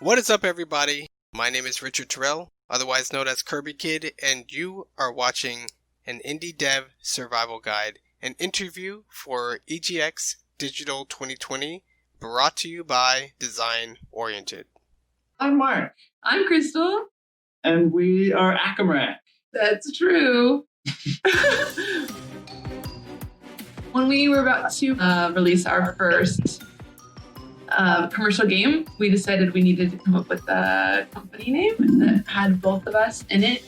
What is up, everybody? My name is Richard Terrell, otherwise known as Kirby Kid, and you are watching an Indie Dev Survival Guide, an interview for EGX Digital 2020, brought to you by Design Oriented. I'm Mark. I'm Crystal. And we are Akamrak. That's true. When we were about to release our first commercial game, we decided we needed to come up with a company name that had both of us in it,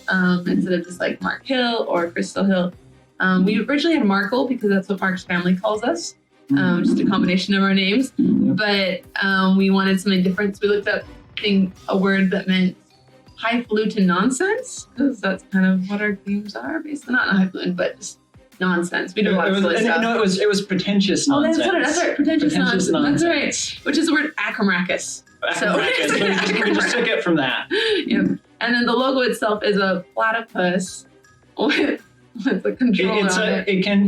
instead of just like Mark Hill or Crystal Hill. We originally had Markle because that's what Mark's family calls us, just a combination of our names. But we wanted something different, so we looked up a word that meant highfalutin nonsense, because that's kind of what our games are based on. Not highfalutin, but just nonsense. We did a lot of silly stuff. No, it was pretentious nonsense. That's right. Pretentious nonsense. That's right. Which is the word Akamrakis. So we just took it from that. Yep. And then the logo itself is a platypus with a controller on it. It can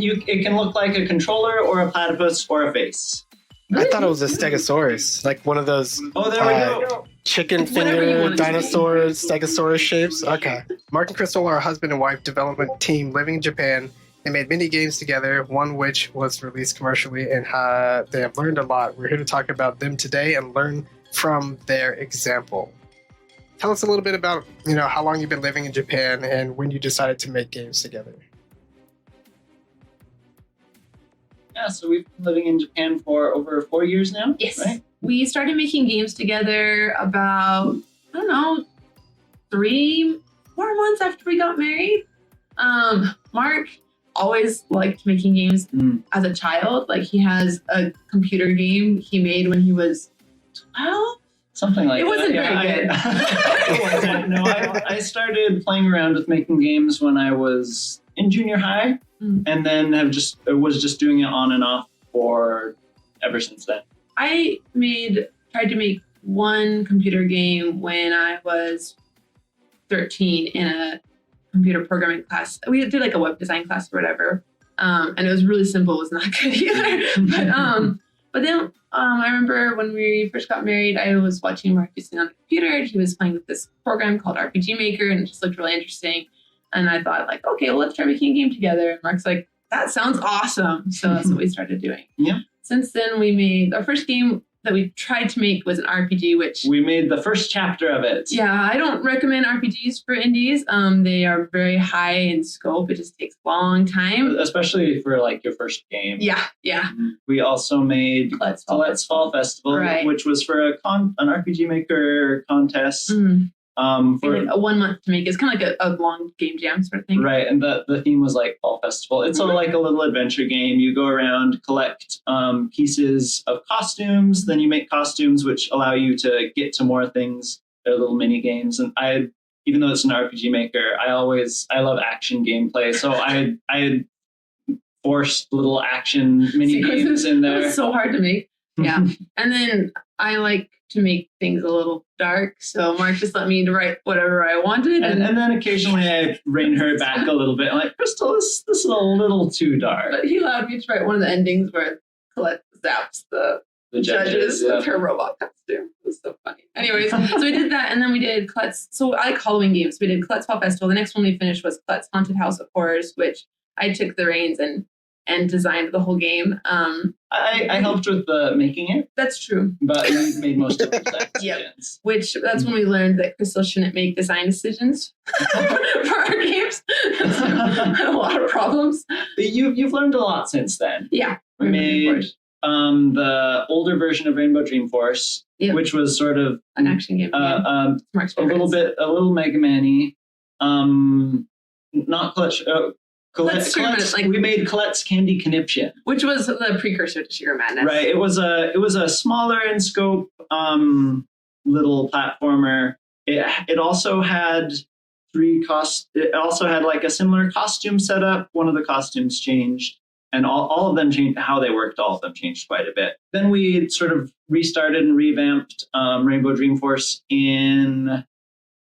look like a controller or a platypus or a face. I thought it was a stegosaurus, like one of those there we go. Chicken finger dinosaurs, stegosaurus shapes. Okay. Mark and Crystal are a husband and wife development team living in Japan. They made many games together, one which was released commercially, and they have learned a lot. We're here to talk about them today and learn from their example. Tell us a little bit about, how long you've been living in Japan and when you decided to make games together. Yeah, so we've been living in Japan for over 4 years now. Yes. Right? We started making games together about, 3-4 months after we got married. Mark always liked making games as a child. Like, he has a computer game he made when he was 12. Something like that. It wasn't very good. It wasn't. No, I started playing around with making games when I was in junior high, and then was just doing it on and off for ever since then. I tried to make one computer game when I was 13 in a computer programming class. We did like a web design class or whatever, and it was really simple. It was not good either. But then I remember when we first got married, I was watching Mark using on the computer, and he was playing with this program called RPG Maker, and it just looked really interesting. And I thought, like, okay, well, let's try making a game together. And Mark's like, that sounds awesome. So that's what we started doing. Yeah. Since then, we made our first game that we tried to make was an RPG, which we made the first chapter of it. Yeah, I don't recommend RPGs for indies. They are very high in scope. It just takes a long time, especially for like your first game. Yeah. We also made Let's Fall Festival, right, which was for an RPG Maker contest. For like a 1 month to make. It's kind of like a long game jam sort of thing. Right, and the theme was like Fall Festival. It's like a little adventure game. You go around, collect pieces of costumes, then you make costumes which allow you to get to more things. They're little mini games, and even though it's an RPG Maker, I love action gameplay, so I had forced little action mini games in there. It was so hard to make. Yeah, and then I like to make things a little dark, so Mark just let me write whatever I wanted. And then occasionally I rein her back a little bit. I'm like, Crystal, this is a little too dark. But he allowed me to write one of the endings where Colette zaps the judges with her robot costume. It was so funny. Anyways, so we did that, and then we did Colette's. So I like Halloween games. We did Colette's Fall Festival. The next one we finished was Colette's Haunted House of Horrors, which I took the reins and designed the whole game. I helped with making it. That's true. But you made most of the decisions. Yep. That's when we learned that Crystal shouldn't make design decisions for our games. I had a lot of problems. You've learned a lot since then. Yeah. We made the older version of Rainbow Dream Force, which was sort of an action game. A little Mega Man-y. Not Clutch. We made Colette's Candy Conniption, which was the precursor to Sugar Madness. Right. It was a smaller in scope little platformer. It also had It also had like a similar costume setup. One of the costumes changed, and all of them changed. How they worked, all of them changed quite a bit. Then we sort of restarted and revamped Rainbow Dream Force in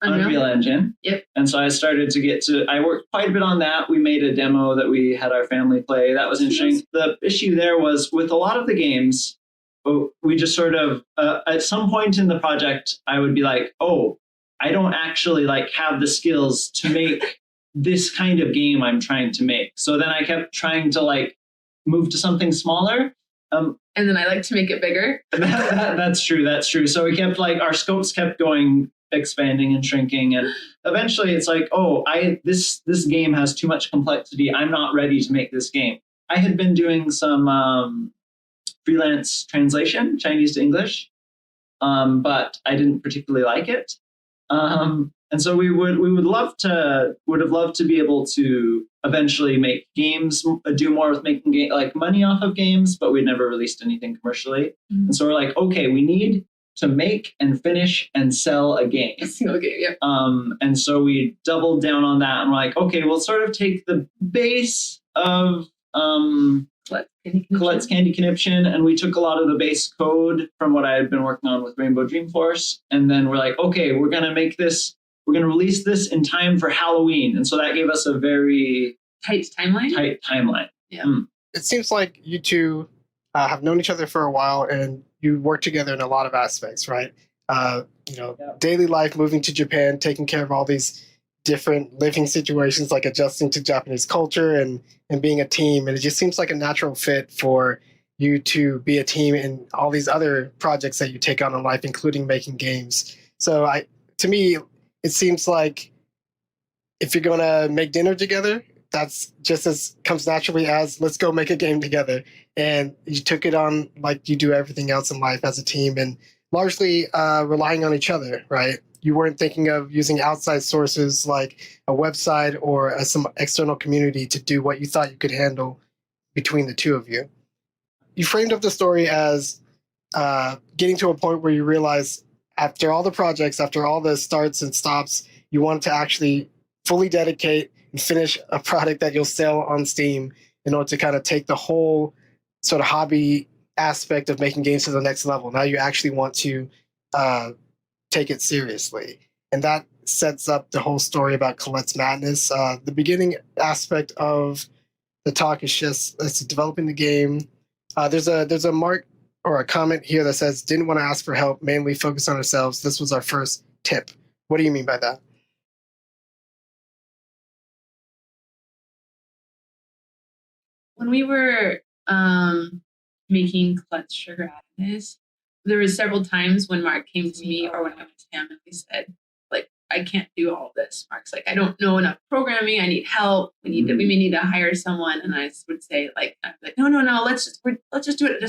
Unreal Engine. Yep. And so I started to I worked quite a bit on that. We made a demo that we had our family play. That was interesting. The issue there was with a lot of the games, we just sort of at some point in the project, I would be like, oh, I don't actually like have the skills to make this kind of game I'm trying to make. So then I kept trying to like move to something smaller. And then I like to make it bigger. That's true. That's true. So we kept like our scopes kept going, expanding and shrinking, and eventually it's like, oh, this game has too much complexity. I'm not ready to make this game. I had been doing some freelance translation, Chinese to English, but I didn't particularly like it. And so we would have loved to be able to eventually make games, do more with making like money off of games, but we'd never released anything commercially. Mm-hmm. And so we're like, okay, we need to make and finish and sell a game. A single game, yeah. And so we doubled down on that, and we're like, okay, we'll sort of take the base of Colette's Candy Conniption, and we took a lot of the base code from what I had been working on with Rainbow Dreamforce, and then we're like, okay, we're going to release this in time for Halloween. And so that gave us a very tight timeline. Yeah. It seems like you two have known each other for a while, and you work together in a lot of aspects, right? Daily life, moving to Japan, taking care of all these different living situations, like adjusting to Japanese culture and being a team. And it just seems like a natural fit for you to be a team in all these other projects that you take on in life, including making games. So to me, it seems like if you're going to make dinner together, that's just as comes naturally as let's go make a game together. And you took it on like you do everything else in life as a team, and largely relying on each other, right? You weren't thinking of using outside sources like a website or some external community to do what you thought you could handle between the two of you. You framed up the story as getting to a point where you realize after all the projects, after all the starts and stops, you wanted to actually fully dedicate and finish a product that you'll sell on Steam in order to kind of take the whole sort of hobby aspect of making games to the next level. Now you actually want to take it seriously. And that sets up the whole story about Colette's Madness. The beginning aspect of the talk is just developing the game. There's a mark or a comment here that says, didn't want to ask for help, mainly focus on ourselves. This was our first tip. What do you mean by that? When we were making Colette's Sugar Madness, there was several times when Mark came to me or when I went to him and we said, like, I can't do all this. Mark's like, I don't know enough programming. I need help. We may need to hire someone. And I would say, like, no. Let's just do it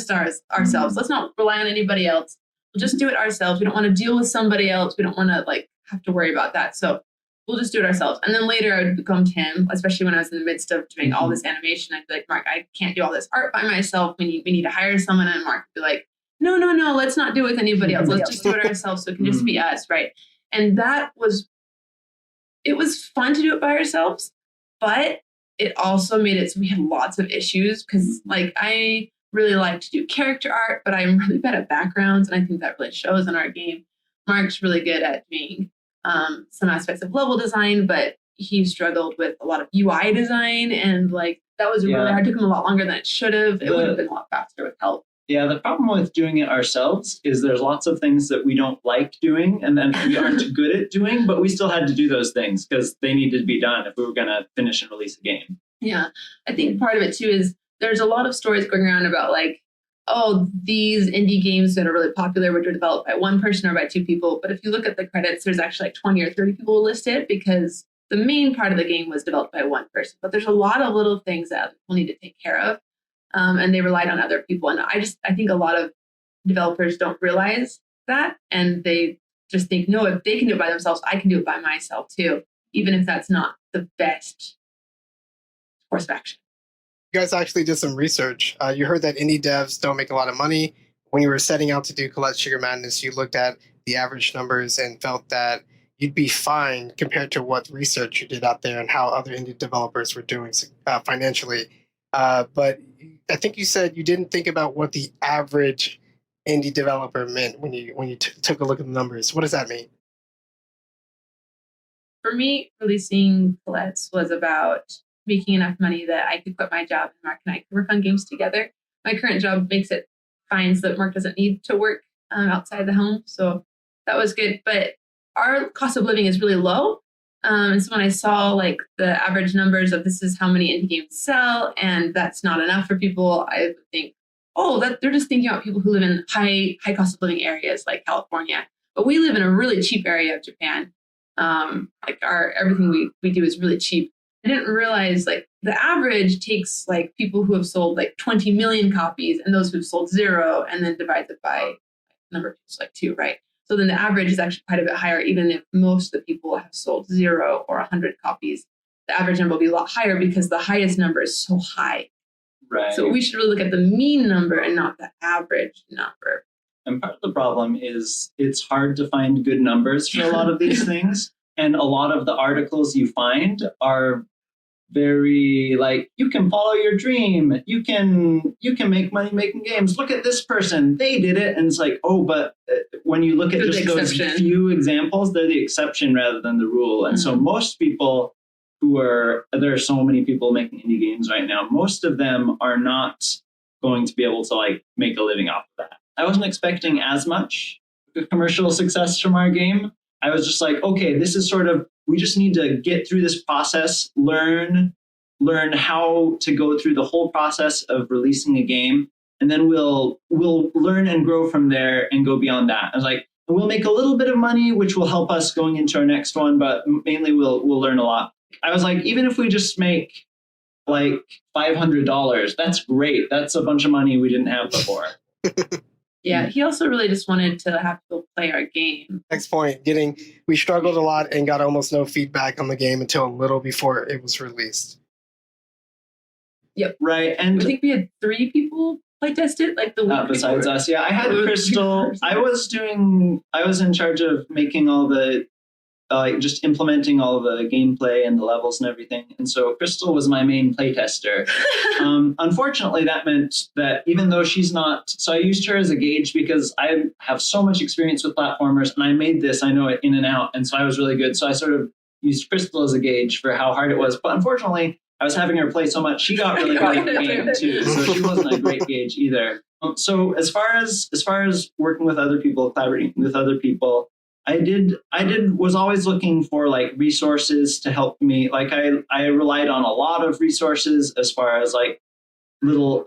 ourselves. Let's not rely on anybody else. We'll just do it ourselves. We don't want to deal with somebody else. We don't want to like have to worry about that. So we'll just do it ourselves. And then later I would come to him, especially when I was in the midst of doing all this animation. I'd be like, Mark, I can't do all this art by myself. We need to hire someone. And Mark would be like, no, let's not do it with anybody else. Let's just do it ourselves so it can just be us, right? And it was fun to do it by ourselves, but it also made it so we had lots of issues because like I really like to do character art, but I'm really bad at backgrounds, and I think that really shows in our game. Mark's really good at doing some aspects of level design, but he struggled with a lot of UI design, and like that was really hard. It took him a lot longer than it should have. It would have been a lot faster with help. Yeah, the problem with doing it ourselves is there's lots of things that we don't like doing and then we aren't good at doing, but we still had to do those things because they needed to be done if we were going to finish and release a game. Yeah, I think part of it too is there's a lot of stories going around about like, oh, these indie games that are really popular were developed by one person or by two people. But if you look at the credits, there's actually like 20 or 30 people listed because the main part of the game was developed by one person. But there's a lot of little things that people need to take care of. And they relied on other people. And I think a lot of developers don't realize that. And they just think, no, if they can do it by themselves, I can do it by myself too, even if that's not the best course of action. You guys actually did some research. You heard that indie devs don't make a lot of money. When you were setting out to do Colette's Sugar Madness, you looked at the average numbers and felt that you'd be fine compared to what research you did out there and how other indie developers were doing financially. But I think you said you didn't think about what the average indie developer meant when you took a look at the numbers. What does that mean? For me, releasing Colette's was about making enough money that I could quit my job and Mark and I could work on games together. My current job makes it finds that Mark doesn't need to work outside the home. So that was good. But our cost of living is really low. And so when I saw like the average numbers of this is how many indie games sell, and that's not enough for people, I would think, oh, that they're just thinking about people who live in high cost of living areas like California. But we live in a really cheap area of Japan. Like everything we do is really cheap. I didn't realize like the average takes like people who have sold like 20 million copies and those who've sold 0 and then divides it by number of people, like 2, right? So then the average is actually quite a bit higher, even if most of the people have sold 0 or 100 copies. The average number will be a lot higher because the highest number is so high. Right. So we should really look at the mean number and not the average number. And part of the problem is it's hard to find good numbers for a lot of these things. And a lot of the articles you find are very like, you can follow your dream. You can make money making games. Look at this person. They did it. And it's like, oh, but when you look at They're just the those exception. few examples, they're the exception rather than the rule. And so most people there are so many people making indie games right now. Most of them are not going to be able to like make a living off of that. I wasn't expecting as much commercial success from our game. I was just like, okay, this is sort of, we just need to get through this process, learn how to go through the whole process of releasing a game, and then we'll learn and grow from there and go beyond that. I was like, we'll make a little bit of money, which will help us going into our next one, but mainly we'll learn a lot. I was like, even if we just make like $500, that's great. That's a bunch of money we didn't have before. Yeah, he also really just wanted to have people play our game. Next point, we struggled a lot and got almost no feedback on the game until a little before it was released. Yep. Right. And I think we had 3 people play test it, like the week besides before. us. Yeah, I had Crystal. I was in charge of making all the just implementing all the gameplay and the levels and everything. And so Crystal was my main playtester. Unfortunately, that meant that even though she's not, so I used her as a gauge because I have so much experience with platformers and I made this, I know it in and out. And so I was really good. So I sort of used Crystal as a gauge for how hard it was. But unfortunately, I was having her play so much, she got really good at the game too. So she wasn't a great gauge either. So as far as working with other people, collaborating with other people, I was always looking for like resources to help me. Like I relied on a lot of resources as far as like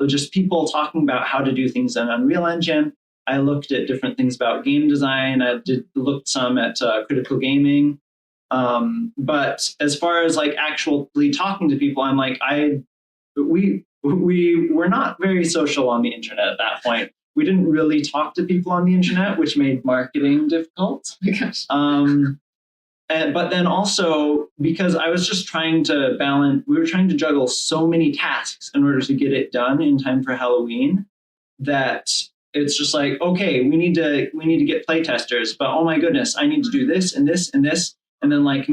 just people talking about how to do things in Unreal Engine. I looked at different things about game design. I looked some at critical gaming. But as far as like actually talking to people, I'm like, we were not very social on the internet at that point. We didn't really talk to people on the internet, which made marketing difficult. Oh my gosh. But then also because I was just trying to balance, we were trying to juggle so many tasks in order to get it done in time for Halloween that it's just like, okay, we need to get playtesters, but oh my goodness, I need to do this and this and this. And then like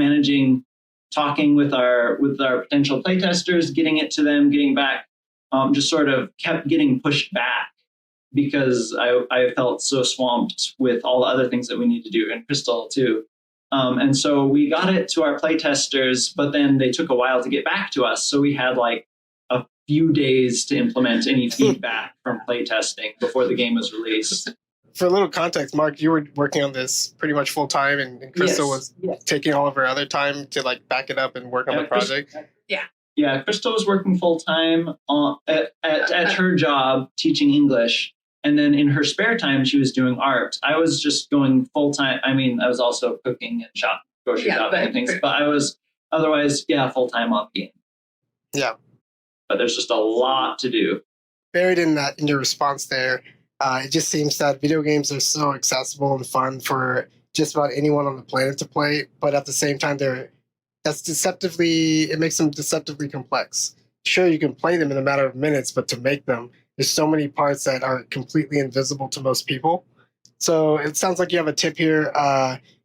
talking with our potential playtesters, getting it to them, getting back, just sort of kept getting pushed back because I felt so swamped with all the other things that we need to do, and Crystal too. And so we got it to our playtesters, but then they took a while to get back to us. So we had like a few days to implement any feedback from playtesting before the game was released. For a little context, Mark, you were working on this pretty much full time, and Crystal was taking all of her other time to like back it up and work on the project. Yeah, Crystal was working full time at her job teaching English, and then in her spare time she was doing art. I was just going full time. I mean, I was also cooking and grocery shopping and things, but I was otherwise full time on the game. Yeah, but there's just a lot to do. Buried in your response there. It just seems that video games are so accessible and fun for just about anyone on the planet to play, but at the same time, it makes them deceptively complex. Sure, you can play them in a matter of minutes, but to make them, there's so many parts that are completely invisible to most people. So it sounds like you have a tip here.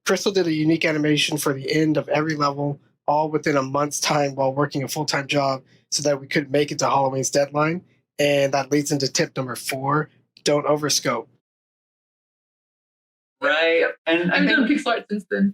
Crystal did a unique animation for the end of every level, all within a month's time while working a full-time job so that we could make it to Halloween's deadline. And that leads into tip number 4. Don't overscope. Right. And I've done pixel art since then.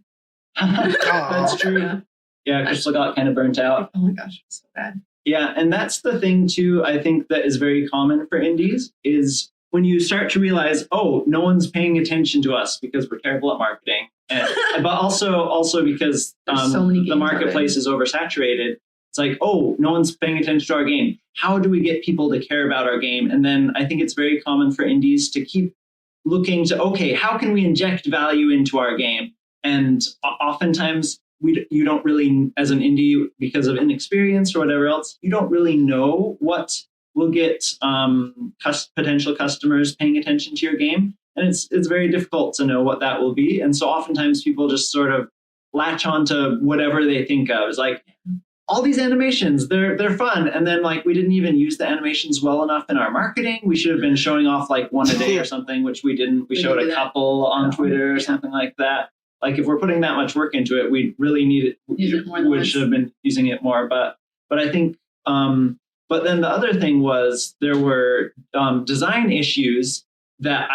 That's true. Yeah, Crystal got kind of burnt out. Oh my gosh, it's so bad. Yeah, and that's the thing too, I think that is very common for indies is when you start to realize, oh, no one's paying attention to us because we're terrible at marketing, but also because so many the games marketplace is oversaturated. It's like, oh, no one's paying attention to our game. How do we get people to care about our game? And then I think it's very common for indies to keep looking to, okay, how can we inject value into our game? And oftentimes you don't really, as an indie, because of inexperience or whatever else, you don't really know what will get potential customers paying attention to your game. And it's very difficult to know what that will be. And so oftentimes people just sort of latch on to whatever they think of. It's like, all these animations, they're fun. And then like we didn't even use the animations well enough in our marketing. We should have been showing off like one a day or something, which we didn't. We showed a couple on Twitter or something like that. Like if we're putting that much work into it, we really need it. We should have been using it more. But I think, but then the other thing was there were design issues that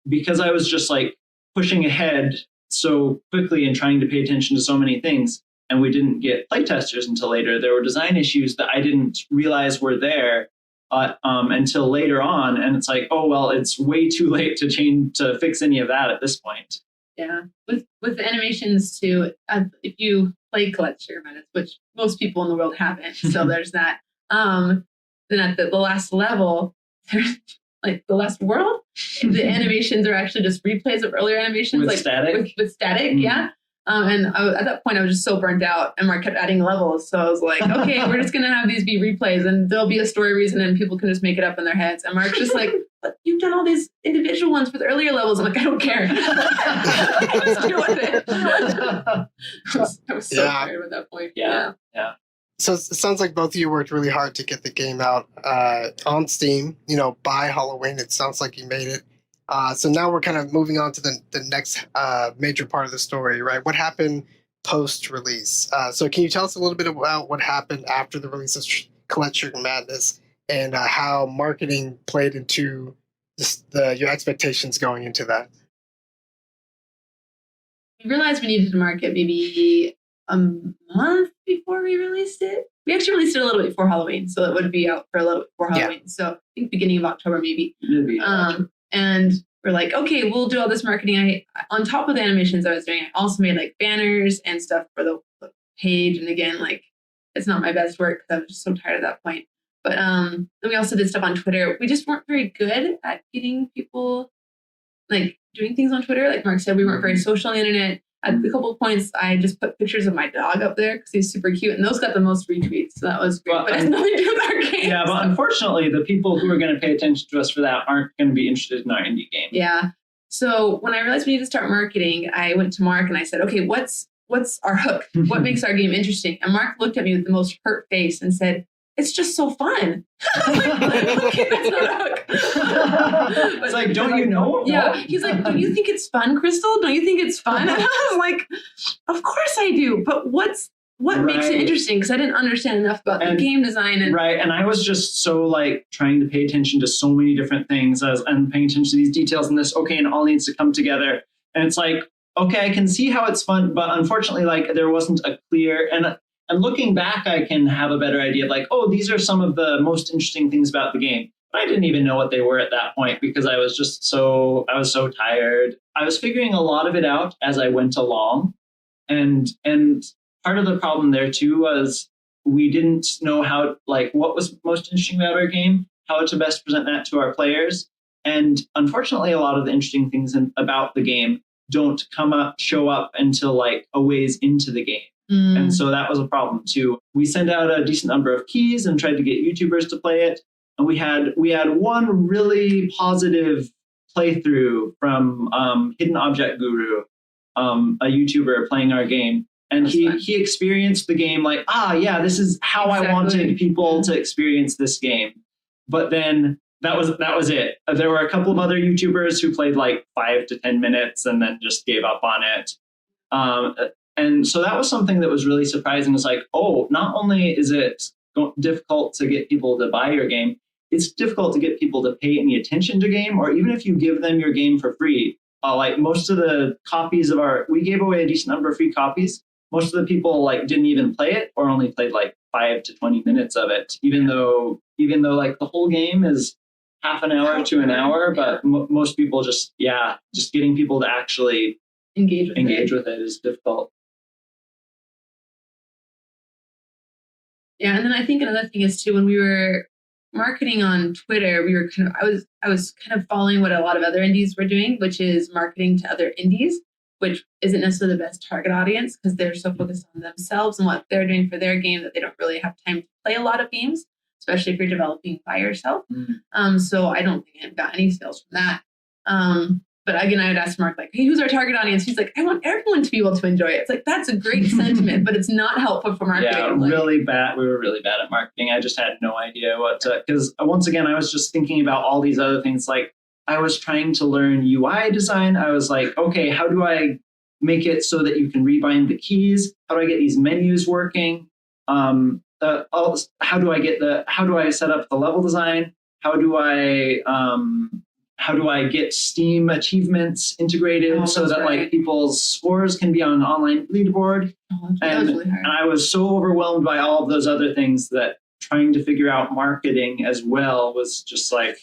because I was just like pushing ahead so quickly and trying to pay attention to so many things, and we didn't get playtesters until later. There were design issues that I didn't realize were there until later on. And it's like, oh, well, it's way too late to fix any of that at this point. Yeah. With the animations too, if you play Colette Sugar Minutes, which most people in the world haven't, so there's that. Then at the last level, there's like the last world, the animations are actually just replays of earlier animations. With like static? With static, yeah. And at that point, I was just so burnt out, and Mark kept adding levels. So I was like, okay, we're just going to have these be replays, and there'll be a story reason, and people can just make it up in their heads. And Mark's just like, but you've done all these individual ones for the earlier levels. I'm like, I don't care. Let's deal with it. I was so tired at that point. Yeah. So it sounds like both of you worked really hard to get the game out on Steam, by Halloween. It sounds like you made it. So now we're kind of moving on to the next major part of the story, right? What happened post-release? So can you tell us a little bit about what happened after the release of Colette Sugar Madness and how marketing played into your expectations going into that? We realized we needed to market maybe a month before we released it. We actually released it a little bit before Halloween, so it would be out for a little bit before Halloween. Yeah. So I think beginning of October maybe. And we're like, okay, we'll do all this marketing. On top of the animations I was doing, I also made like banners and stuff for the page. And again, like it's not my best work because I was just so tired at that point. But then we also did stuff on Twitter. We just weren't very good at getting people like doing things on Twitter. Like Mark said, we weren't very social on the internet. At a couple of points, I just put pictures of my dog up there because he's super cute, and those got the most retweets. So that was great. But it has nothing to do with our game. Yeah, but unfortunately, the people who are going to pay attention to us for that aren't going to be interested in our indie game. Yeah. So when I realized we needed to start marketing, I went to Mark and I said, "Okay, what's our hook? What makes our game interesting?" And Mark looked at me with the most hurt face and said, "It's just so fun." Okay, that's not a hook. It's like, don't you know? Yeah. He's like, "Don't you think it's fun, Crystal? Don't you think it's fun?" And I was like, "Of course I do. But what makes it interesting?" Because I didn't understand enough about the game design. And I was just so like trying to pay attention to so many different things and paying attention to these details and this, okay, and it all needs to come together. And it's like, okay, I can see how it's fun, but unfortunately, like there wasn't a clear and looking back, I can have a better idea of like, oh, these are some of the most interesting things about the game. But I didn't even know what they were at that point because I was so tired. I was figuring a lot of it out as I went along. And part of the problem there too was we didn't know what was most interesting about our game, how to best present that to our players. And unfortunately, a lot of the interesting things about the game don't show up until like a ways into the game. And so that was a problem too. We sent out a decent number of keys and tried to get YouTubers to play it. And we had one really positive playthrough from Hidden Object Guru, a YouTuber playing our game. And he experienced the game like, yeah, this is how I wanted people to experience this game. But then that was it. There were a couple of other YouTubers who played like 5 to 10 minutes and then just gave up on it. And so that was something that was really surprising. It's like, oh, not only is it difficult to get people to buy your game, it's difficult to get people to pay any attention to game, or even if you give them your game for free. Like most of the copies we gave away a decent number of free copies. Most of the people like didn't even play it or only played like 5 to 20 minutes of it, even though like the whole game is half an hour to an hour, but most people just getting people to actually engage with it is difficult. Yeah, and then I think another thing is too, when we were marketing on Twitter, we were I was kind of following what a lot of other indies were doing, which is marketing to other indies, which isn't necessarily the best target audience because they're so focused on themselves and what they're doing for their game that they don't really have time to play a lot of games, especially if you're developing by yourself. So I don't think I've got any sales from that. But again, I would ask Mark, like, hey, who's our target audience? He's like, I want everyone to be able to enjoy it. It's like, that's a great sentiment, but it's not helpful for marketing. Yeah, really bad. We were really bad at marketing. I just had no idea what to, because once again, I was just thinking about all these other things. Like I was trying to learn UI design. I was like, okay, how do I make it so that you can rebind the keys? How do I get these menus working? How do I set up the level design? How do I get Steam achievements integrated so that like people's scores can be on an online leaderboard? That was really hard. And I was so overwhelmed by all of those other things that trying to figure out marketing as well was just like,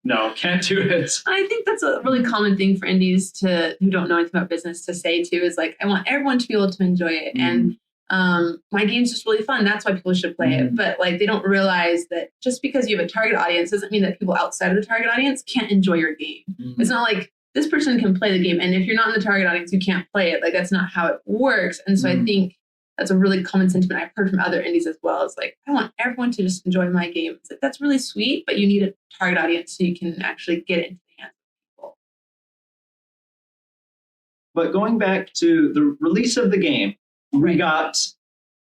no, can't do it. I think that's a really common thing for indies who don't know anything about business to say too, is like, I want everyone to be able to enjoy it. And my game's just really fun. That's why people should play it. But like, they don't realize that just because you have a target audience doesn't mean that people outside of the target audience can't enjoy your game. It's not like this person can play the game, and if you're not in the target audience, you can't play it. Like, that's not how it works. And so I think that's a really common sentiment I've heard from other indies as well. It's like, I want everyone to just enjoy my game. It's like, that's really sweet, but you need a target audience so you can actually get it into the hands of people. But going back to the release of the game, we got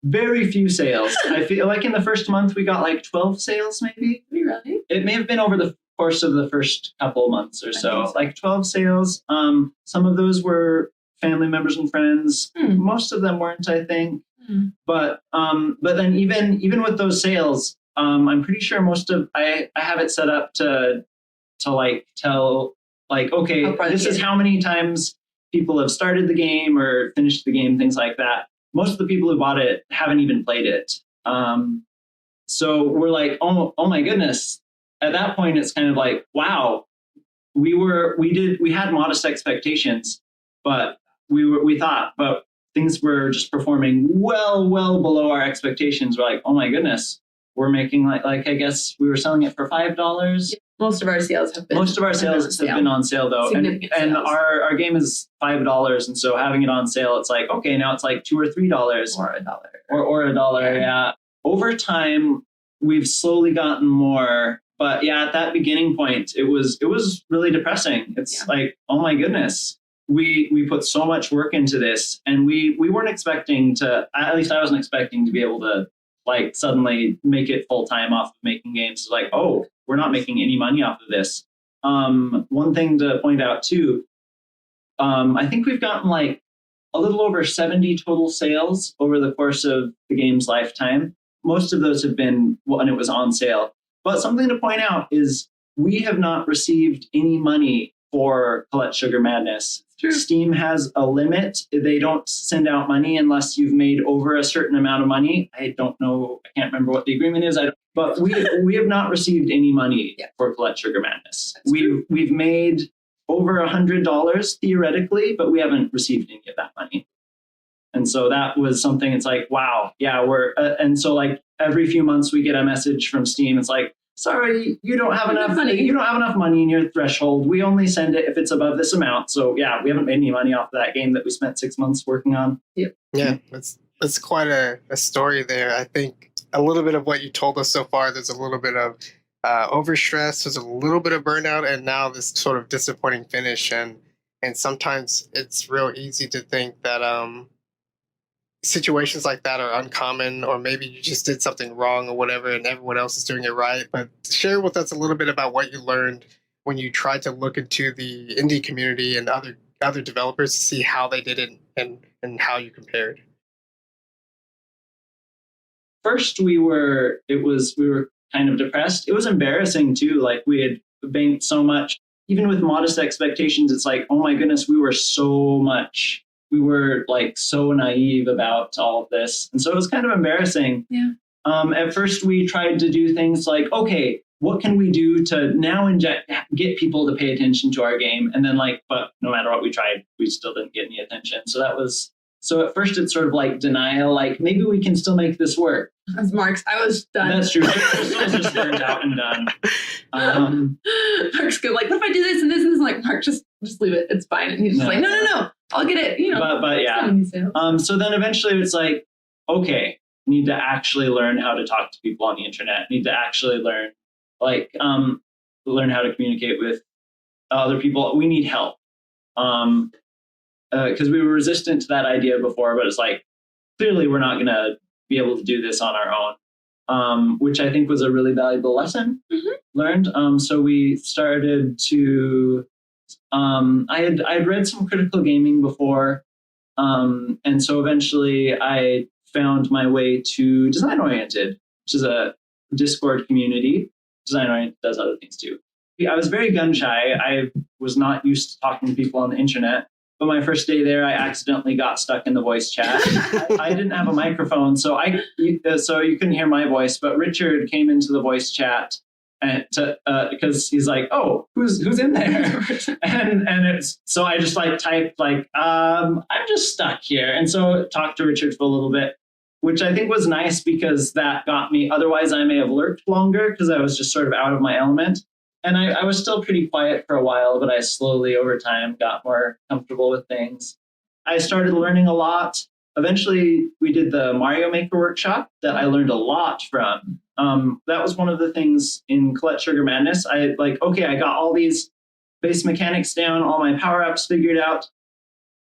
very few sales. I feel like in the first month we got like 12 sales, maybe. Really? It may have been over the course of the first couple of months or so. Like 12 sales. Some of those were family members and friends. Most of them weren't, I think. But then even with those sales, I'm pretty sure I have it set up to like tell like, okay, this is how many times people have started the game or finished the game, things like that. Most of the people who bought it haven't even played it. So we're like, oh my goodness. At that point, it's kind of like, wow, we had modest expectations, but but things were just performing well below our expectations. We're like, oh my goodness, we're making like I guess we were selling it for $5. Most of our sales have been on sale though, and our game is $5, and so having it on sale, it's like, okay, now it's like $2 or $3 or $1 or $1. Yeah. Over time, we've slowly gotten more, but yeah, at that beginning point, it was really depressing. It's like, oh my goodness, we put so much work into this, and we weren't expecting to. At least I wasn't expecting to be able to like suddenly make it full time off of making games. It's like, oh, we're not making any money off of this. One thing to point out too, I think we've gotten like a little over 70 total sales over the course of the game's lifetime. Most of those have been when it was on sale. But something to point out is we have not received any money for Collect Sugar Madness. True. Steam has a limit. They don't send out money unless you've made over a certain amount of money. I don't know. I can't remember what the agreement is. But we have not received any money for Collect Sugar Madness. We've made over $100 theoretically, but we haven't received any of that money. And so that was something. It's like, wow, yeah, we're and so like every few months we get a message from Steam. It's like, sorry, you don't have enough money. You don't have enough money in your threshold. We only send it if it's above this amount. So yeah, we haven't made any money off of that game that we spent 6 months working on. Yeah, that's quite a story there. I think a little bit of what you told us so far, there's a little bit of overstress, there's a little bit of burnout, and now this sort of disappointing finish. And sometimes it's real easy to think that situations like that are uncommon, or maybe you just did something wrong or whatever and everyone else is doing it right. But share with us a little bit about what you learned when you tried to look into the indie community and other developers to see how they did it and how you compared. First, we were kind of depressed. It was embarrassing too. Like we had banked so much, even with modest expectations. It's like, oh my goodness, we were like so naive about all of this. And so it was kind of embarrassing. Yeah. At first we tried to do things like, okay, what can we do to now get people to pay attention to our game? And then like, but no matter what we tried, we still didn't get any attention. So at first it's sort of like denial, like maybe we can still make this work. As Mark's, I was done. That's true. Crystal was just burned out and done. Mark's good. Like, what if I do this and this and this? I'm like, Mark, just leave it. It's fine. And he's just like, no, I'll get it. You know. But yeah. So then eventually it's like, okay, need to actually learn how to talk to people on the internet. Need to actually learn how to communicate with other people. We need help. Because we were resistant to that idea before, but it's like, clearly we're not going to be able to do this on our own, which I think was a really valuable lesson learned. So we started to, I had read some critical gaming before. And so eventually I found my way to Design Oriented, which is a Discord community. Design Oriented does other things too. I was very gun shy. I was not used to talking to people on the internet. But my first day there, I accidentally got stuck in the voice chat. I didn't have a microphone, so you couldn't hear my voice. But Richard came into the voice chat and because he's like, "Oh, who's in there?" so I just like typed like, "I'm just stuck here," and so talked to Richard for a little bit, which I think was nice because that got me. Otherwise, I may have lurked longer because I was just sort of out of my element. And I was still pretty quiet for a while, but I slowly over time got more comfortable with things. I started learning a lot. Eventually, we did the Mario Maker workshop that I learned a lot from. That was one of the things in Collect Sugar Madness. I got all these base mechanics down, all my power-ups figured out.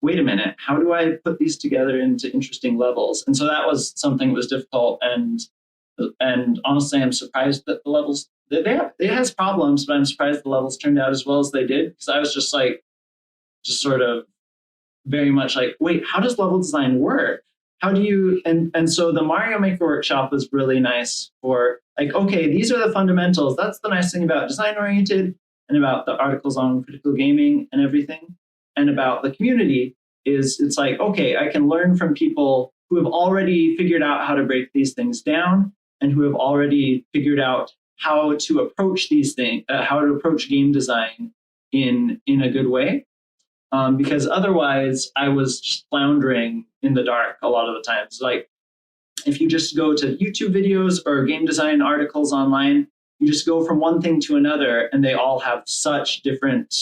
Wait a minute, how do I put these together into interesting levels? And so that was something that was difficult. And honestly, I'm surprised that the levels... It has problems, but I'm surprised the levels turned out as well as they did. Because I was just sort of very much like, wait, how does level design work? How do you, and so the Mario Maker workshop was really nice for like, okay, these are the fundamentals. That's the nice thing about Design Oriented and about the articles on critical gaming and everything. And about the community is it's like, okay, I can learn from people who have already figured out how to break these things down and who have already figured out how to approach these things, how to approach game design in a good way. Because otherwise I was just floundering in the dark a lot of the times. Like if you just go to YouTube videos or game design articles online, you just go from one thing to another and they all have such different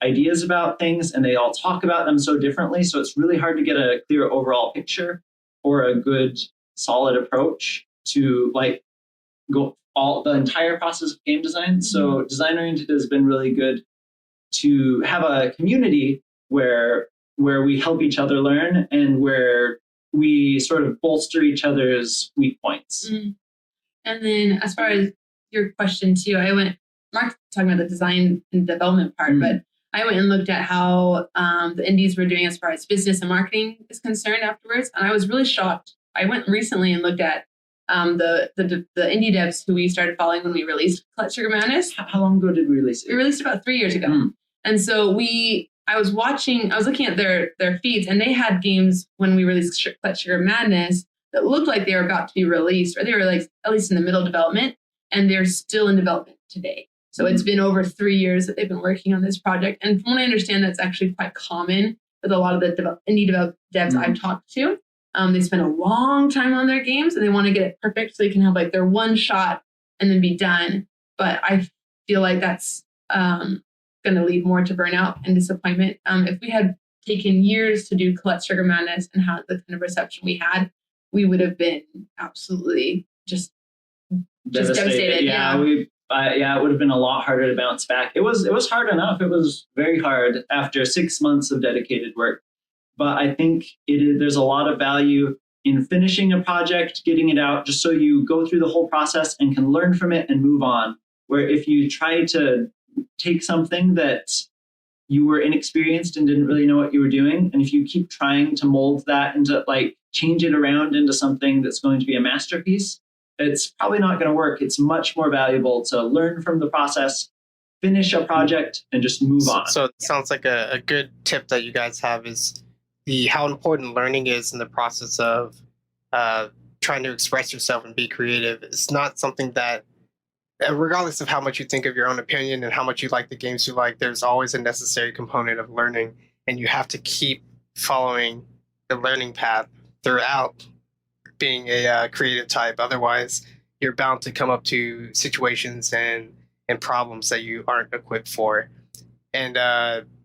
ideas about things and they all talk about them so differently. So it's really hard to get a clear overall picture or a good solid approach to like go the entire process of game design. So Design Oriented has been really good to have a community where we help each other learn and where we sort of bolster each other's weak points. And then as far as your question too, Mark's talking about the design and development part, but I went and looked at how the indies were doing as far as business and marketing is concerned afterwards. And I was really shocked. I went recently and looked at the indie devs who we started following when we released Collect Sugar Madness. How long ago did we release it? We released it about 3 years ago. And so I was looking at their feeds, and they had games when we released Collect Sugar Madness that looked like they were about to be released, or they were like at least in the middle development, and they're still in development today. So it's been over 3 years that they've been working on this project. And from what I understand, that's actually quite common with a lot of the indie devs I've talked to. They spend a long time on their games and they want to get it perfect so they can have like their one shot and then be done. But I feel like that's going to lead more to burnout and disappointment. If we had taken years to do Collect Sugar Madness and had the kind of reception we had, we would have been absolutely just devastated. It would have been a lot harder to bounce back. It was hard enough. It was very hard after 6 months of dedicated work. But I think there's a lot of value in finishing a project, getting it out, just so you go through the whole process and can learn from it and move on. Where if you try to take something that you were inexperienced and didn't really know what you were doing, and if you keep trying to mold that into like change it around into something that's going to be a masterpiece, it's probably not going to work. It's much more valuable to learn from the process, finish a project, and just move on. So it sounds like a good tip that you guys have is how important learning is in the process of trying to express yourself and be creative. It's not something that regardless of how much you think of your own opinion and how much you like the games you like, there's always a necessary component of learning, and you have to keep following the learning path throughout being a creative type. Otherwise, you're bound to come up to situations and problems that you aren't equipped for. And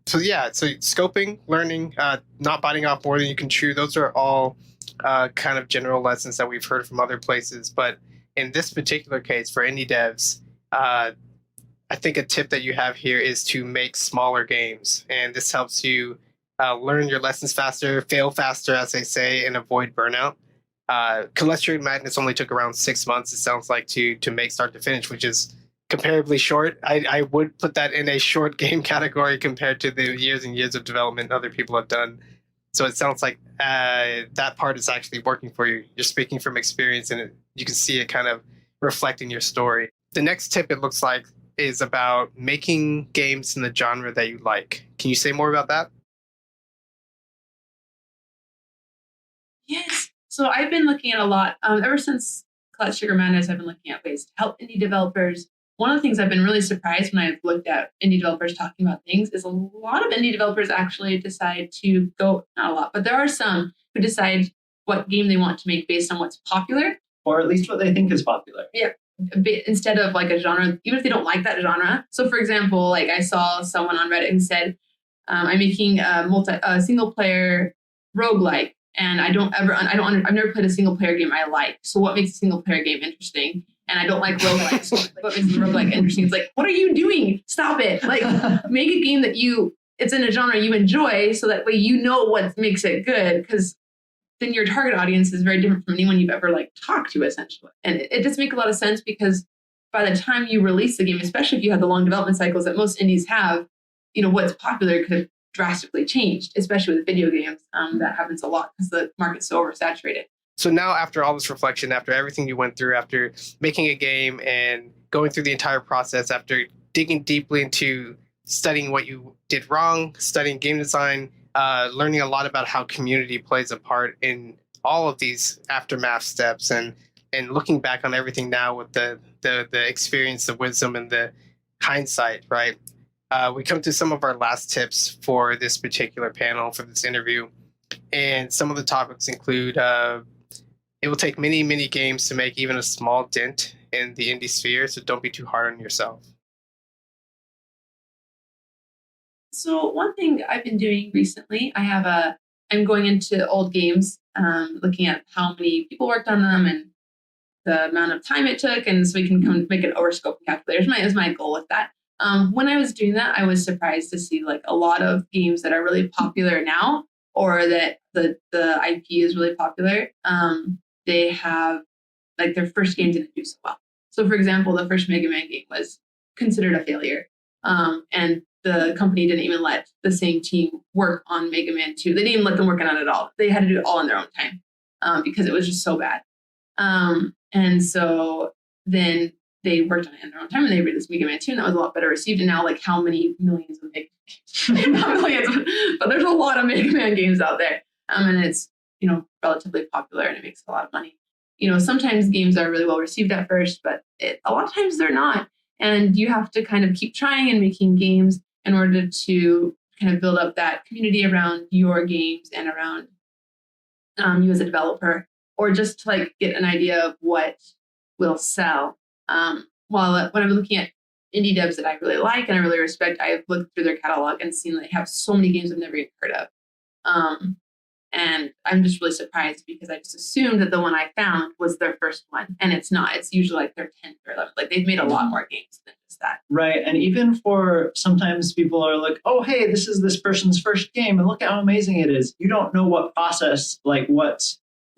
so yeah, so scoping, learning, not biting off more than you can chew. Those are all kind of general lessons that we've heard from other places. But in this particular case, for indie devs, I think a tip that you have here is to make smaller games, and this helps you learn your lessons faster, fail faster, as they say, and avoid burnout. Celestial Madness only took around 6 months, it sounds like, to make start to finish, which is comparably short. I would put that in a short game category compared to the years and years of development other people have done. So it sounds like that part is actually working for you. You're speaking from experience, and you can see it kind of reflect in your story. The next tip, it looks like, is about making games in the genre that you like. Can you say more about that? Yes. So I've been looking at a lot, ever since Clutch Sugar Madness, I've been looking at ways to help indie developers. One of the things I've been really surprised when I've looked at indie developers talking about things is a lot of indie developers actually decide to go, not a lot, but there are some who decide what game they want to make based on what's popular. Or at least what they think is popular. Yeah. Instead of like a genre, even if they don't like that genre. So for example, like I saw someone on Reddit who said, I'm making a single player roguelike, and I've never played a single player game I like. So what makes a single player game interesting? And I don't like roguelikes. So what makes a roguelike interesting? It's like, what are you doing? Stop it. Like, make a game that it's in a genre you enjoy, so that way you know what makes it good, because then your target audience is very different from anyone you've ever like talked to, essentially. And it just makes a lot of sense, because by the time you release the game, especially if you have the long development cycles that most indies have, what's popular could have drastically changed, especially with video games. That happens a lot because the market's so oversaturated. So now, after all this reflection, after everything you went through, after making a game and going through the entire process, after digging deeply into studying what you did wrong, studying game design, learning a lot about how community plays a part in all of these aftermath steps, and looking back on everything now with the experience, the wisdom, and the hindsight, right? We come to some of our last tips for this particular panel, for this interview. And some of the topics include it will take many, many games to make even a small dent in the indie sphere, so don't be too hard on yourself. So one thing I've been doing recently, I'm going into old games, looking at how many people worked on them and the amount of time it took, and so we can make an overscoping calculator. Is my goal with that. When I was doing that, I was surprised to see like a lot of games that are really popular now, or that the IP is really popular. They have like their first game didn't do so well. So for example, the first Mega Man game was considered a failure, and the company didn't even let the same team work on Mega Man 2. They didn't even let them work on it at all. They had to do it all in their own time, because it was just so bad. And so then they worked on it in their own time, and they released Mega Man 2, and that was a lot better received. And now, like, how many millions of Mega Man not millions, but there's a lot of Mega Man games out there. And it's, relatively popular, and it makes a lot of money. Sometimes games are really well received at first, but a lot of times they're not. And you have to kind of keep trying and making games in order to kind of build up that community around your games and around you as a developer, or just to like get an idea of what will sell. When I'm looking at indie devs that I really like and I really respect, I've looked through their catalog and seen that they have so many games I've never even heard of. And I'm just really surprised, because I just assumed that the one I found was their first one, and it's not. It's usually like their 10th or 11th. Like, they've made a lot more games than just that. Right. And even for sometimes people are like, oh, hey, this is this person's first game, and look at how amazing it is. You don't know what process, like what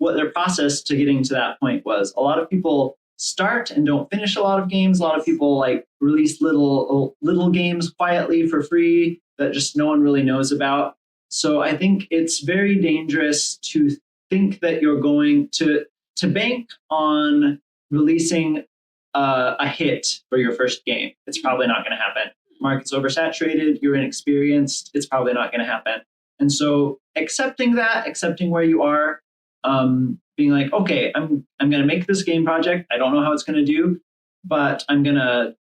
their process to getting to that point was. A lot of people start and don't finish a lot of games. A lot of people like release little games quietly for free that just no one really knows about. So I think it's very dangerous to think that you're going to bank on releasing a hit for your first game. It's probably not going to happen. Market's oversaturated. You're inexperienced. It's probably not going to happen. And so accepting where you are, being like, okay, I'm going to make this game project. I don't know how it's going to do. but I'm going to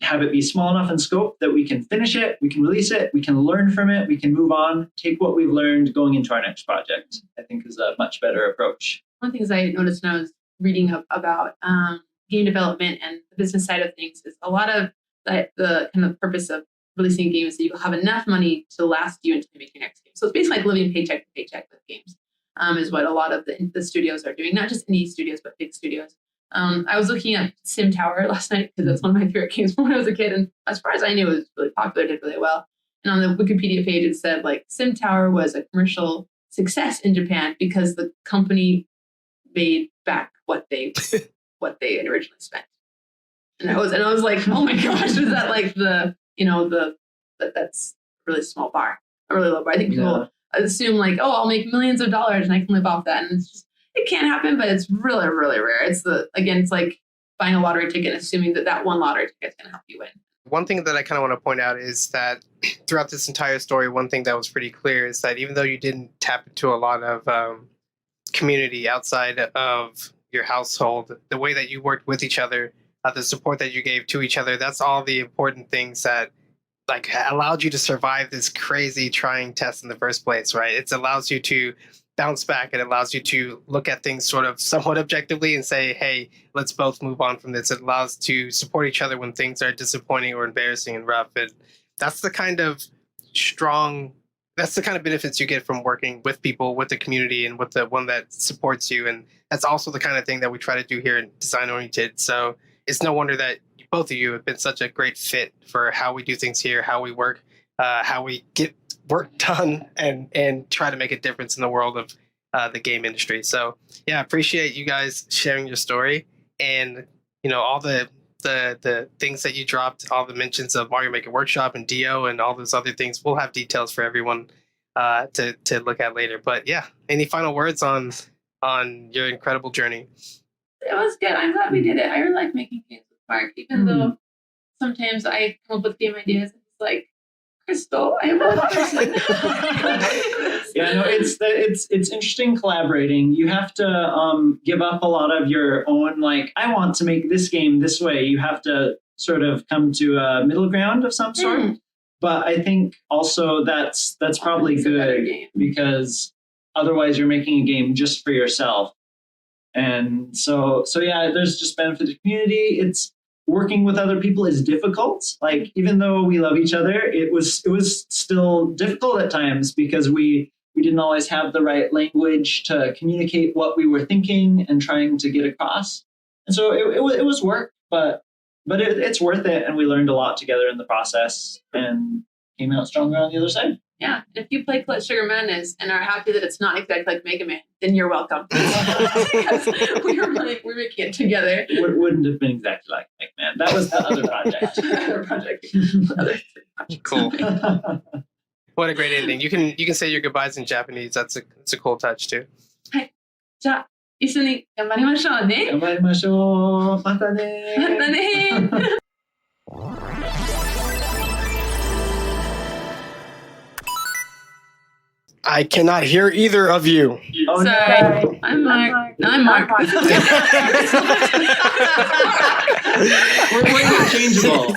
have it be small enough in scope that we can finish it, we can release it, we can learn from it, we can move on, take what we've learned going into our next project, I think is a much better approach. One of the things I noticed when I was reading about game development and the business side of things is a lot of the kind of purpose of releasing games that you have enough money to last you until you make your next game. So it's basically like living paycheck to paycheck with games, is what a lot of the studios are doing, not just indie studios, but big studios. I was looking at Sim Tower last night because that's one of my favorite games from when I was a kid. And as far as I knew, it was really popular, did really well. And on the Wikipedia page, it said like Sim Tower was a commercial success in Japan because the company made back what they had originally spent. And I was like, oh my gosh, is that like that's a really small bar, a really low bar. I think people assume like, oh, I'll make millions of dollars and I can live off that. And it's just, it can happen, but it's really, really rare. It's like buying a lottery ticket and assuming that one lottery ticket is going to help you win. One thing that I kind of want to point out is that throughout this entire story, one thing that was pretty clear is that even though you didn't tap into a lot of community outside of your household, the way that you worked with each other, the support that you gave to each other, that's all the important things that like allowed you to survive this crazy trying test in the first place, right? It allows you to bounce back. It allows you to look at things sort of somewhat objectively and say, hey, let's both move on from this. It allows to support each other when things are disappointing or embarrassing and rough. And that's the kind of benefits you get from working with people, with the community, and with the one that supports you. And that's also the kind of thing that we try to do here in Design Oriented. So it's no wonder that both of you have been such a great fit for how we do things here, how we work, how we get work done and try to make a difference in the world of the game industry. So yeah, I appreciate you guys sharing your story and, all the things that you dropped, all the mentions of Mario Maker Workshop and Dio and all those other things. We'll have details for everyone to look at later. But yeah, any final words on your incredible journey? It was good. I'm glad we did it. I really like making games with Mark, even though sometimes I come up with game ideas. It's like, Crystal, I am a person. Yeah, no, it's interesting collaborating. You have to give up a lot of your own, like, I want to make this game this way. You have to sort of come to a middle ground of some sort. But I think also that's probably good because otherwise you're making a game just for yourself. And so yeah, there's just benefit to the community. It's working with other people is difficult. Like, even though we love each other, it was still difficult at times because we didn't always have the right language to communicate what we were thinking and trying to get across. And so it was work, but it's worth it. And we learned a lot together in the process and came out stronger on the other side. Yeah, and if you play Clutch Sugar Madness and are happy that it's not exactly like Mega Man, then you're welcome. Because we're making it together. It wouldn't have been exactly like Mega Man. That was the other project. Cool. What a great ending. You can say your goodbyes in Japanese. It's a cool touch too. はい。じゃあ、一緒に頑張りましょうね。頑張りましょう。またね。またね。I cannot hear either of you. Oh, Sorry. no. I'm Mark. No, I'm Mark. We're interchangeable.